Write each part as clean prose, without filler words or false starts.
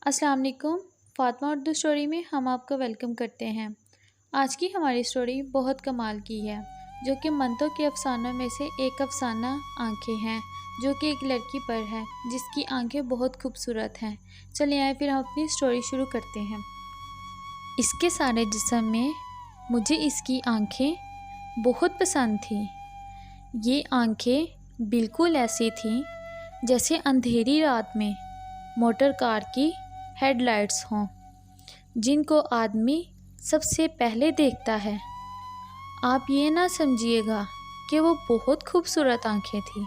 السلام علیکم۔ فاطمہ اردو اسٹوری میں ہم آپ کو ویلکم کرتے ہیں۔ آج کی ہماری اسٹوری بہت کمال کی ہے، جو کہ منتوں کے افسانوں میں سے ایک افسانہ آنکھیں ہیں، جو کہ ایک لڑکی پر ہے جس کی آنکھیں بہت خوبصورت ہیں۔ چلیں آئے پھر ہم اپنی اسٹوری شروع کرتے ہیں۔ اس کے سارے جسم میں مجھے اس کی آنکھیں بہت پسند تھیں۔ یہ آنکھیں بالکل ایسی تھیں جیسے اندھیری رات میں موٹر کار کی ہیڈ لائٹس ہوں، جن کو آدمی سب سے پہلے دیکھتا ہے۔ آپ یہ نہ سمجھیے گا کہ وہ بہت خوبصورت آنکھیں تھیں،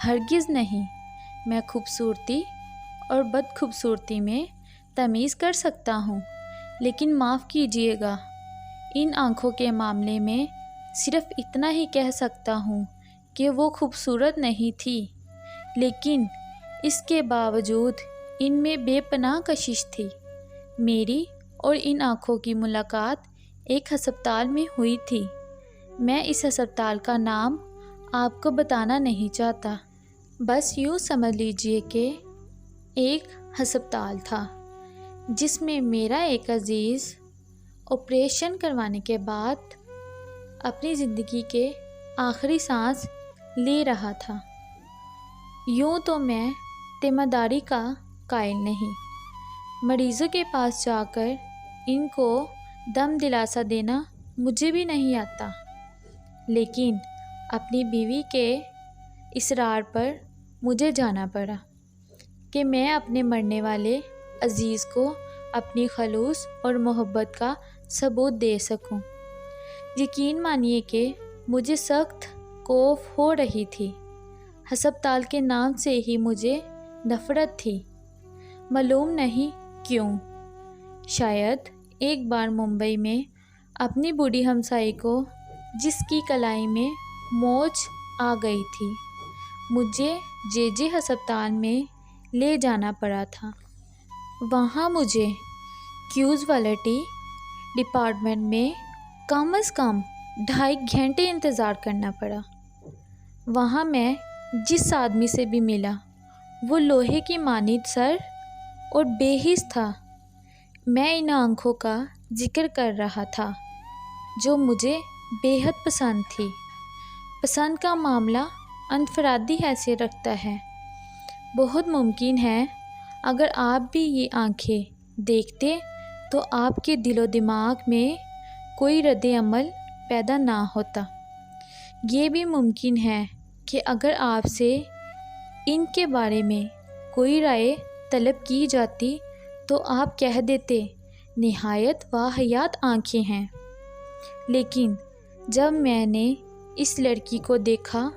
ہرگز نہیں۔ میں خوبصورتی اور بد خوبصورتی میں تمیز کر سکتا ہوں، لیکن معاف کیجیے گا، ان آنکھوں کے معاملے میں صرف اتنا ہی کہہ سکتا ہوں کہ وہ خوبصورت نہیں تھی، لیکن اس کے باوجود ان میں بے پناہ کشش تھی۔ میری اور ان آنکھوں کی ملاقات ایک ہسپتال میں ہوئی تھی۔ میں اس ہسپتال کا نام آپ کو بتانا نہیں چاہتا، بس یوں سمجھ لیجئے کہ ایک ہسپتال تھا جس میں میرا ایک عزیز آپریشن کروانے کے بعد اپنی زندگی کے آخری سانس لے رہا تھا۔ یوں تو میں تیمارداری کا قائل نہیں، مریضوں کے پاس جا کر ان کو دم دلاسا دینا مجھے بھی نہیں آتا، لیکن اپنی بیوی کے اصرار پر مجھے جانا پڑا کہ میں اپنے مرنے والے عزیز کو اپنی خلوص اور محبت کا ثبوت دے سکوں۔ یقین مانیے کہ مجھے سخت خوف ہو رہی تھی۔ ہسپتال کے نام سے ہی مجھے نفرت تھی، معلوم نہیں کیوں۔ شاید ایک بار ممبئی میں اپنی بوڑھی ہمسائی کو، جس کی کلائی میں موچ آ گئی تھی، مجھے جے ہسپتال میں لے جانا پڑا تھا۔ وہاں مجھے کیوزوالٹی ڈپارٹمنٹ میں کم از کم 2.5 گھنٹے انتظار کرنا پڑا۔ وہاں میں جس آدمی سے بھی ملا، وہ لوہے کی مانند سر اور بے حس تھا۔ میں ان آنکھوں کا ذکر کر رہا تھا جو مجھے بے حد پسند تھی۔ پسند کا معاملہ انفرادی حیثیت رکھتا ہے۔ بہت ممکن ہے اگر آپ بھی یہ آنکھیں دیکھتے تو آپ کے دل و دماغ میں کوئی رد عمل پیدا نہ ہوتا۔ یہ بھی ممکن ہے کہ اگر آپ سے ان کے بارے میں کوئی رائے طلب کی جاتی تو آپ کہہ دیتے نہایت واہیات آنکھیں ہیں۔ لیکن جب میں نے اس لڑکی کو دیکھا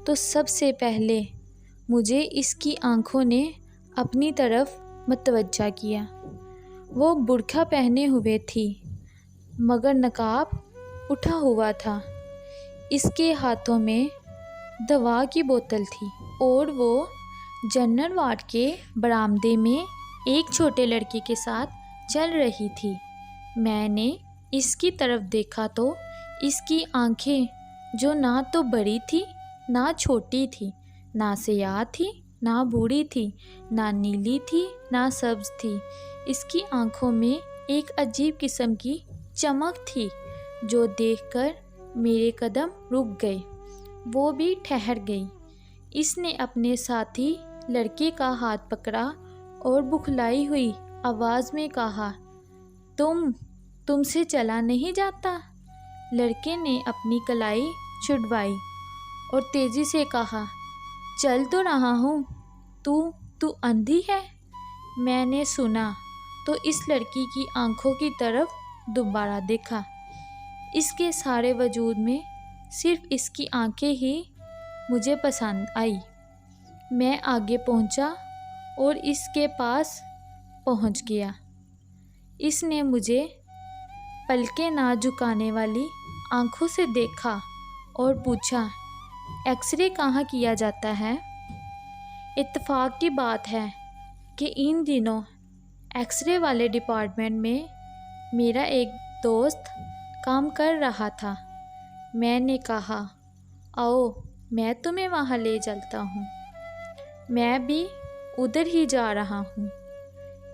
تو سب سے پہلے مجھے اس کی آنکھوں نے اپنی طرف متوجہ کیا۔ وہ برقع پہنے ہوئے تھی مگر نقاب اٹھا ہوا تھا۔ اس کے ہاتھوں میں دوا کی بوتل تھی اور وہ جنرل وارڈ کے برآمدے میں ایک چھوٹے لڑکے کے ساتھ چل رہی تھی۔ میں نے اس کی طرف دیکھا تو اس کی آنکھیں، جو نہ تو بڑی تھی نہ چھوٹی تھی، نہ سیاہ تھی نہ بوڑھی تھی، نہ نیلی تھی نہ سبز تھی، اس کی آنکھوں میں ایک عجیب قسم کی چمک تھی جو دیکھ کر میرے قدم رک گئے، وہ بھی ٹھہر گئی۔ اس نے اپنے ساتھی لڑکے کا ہاتھ پکڑا اور بکھلائی ہوئی آواز میں کہا، تم سے چلا نہیں جاتا؟ لڑکے نے اپنی کلائی چھڑوائی اور تیزی سے کہا، چل تو رہا ہوں، تو اندھی ہے؟ میں نے سنا تو اس لڑکی کی آنکھوں کی طرف دوبارہ دیکھا۔ اس کے سارے وجود میں صرف اس کی آنکھیں ہی مجھے پسند آئی۔ میں آگے پہنچا اور اس کے پاس پہنچ گیا۔ اس نے مجھے پلکیں نہ جھکانے والی آنکھوں سے دیکھا اور پوچھا، ایکس رے کہاں کیا جاتا ہے؟ اتفاق کی بات ہے کہ ان دنوں ایکس رے والے ڈپارٹمنٹ میں میرا ایک دوست کام کر رہا تھا۔ میں نے کہا، آؤ میں تمہیں وہاں لے چلتا ہوں، میں بھی ادھر ہی جا رہا ہوں۔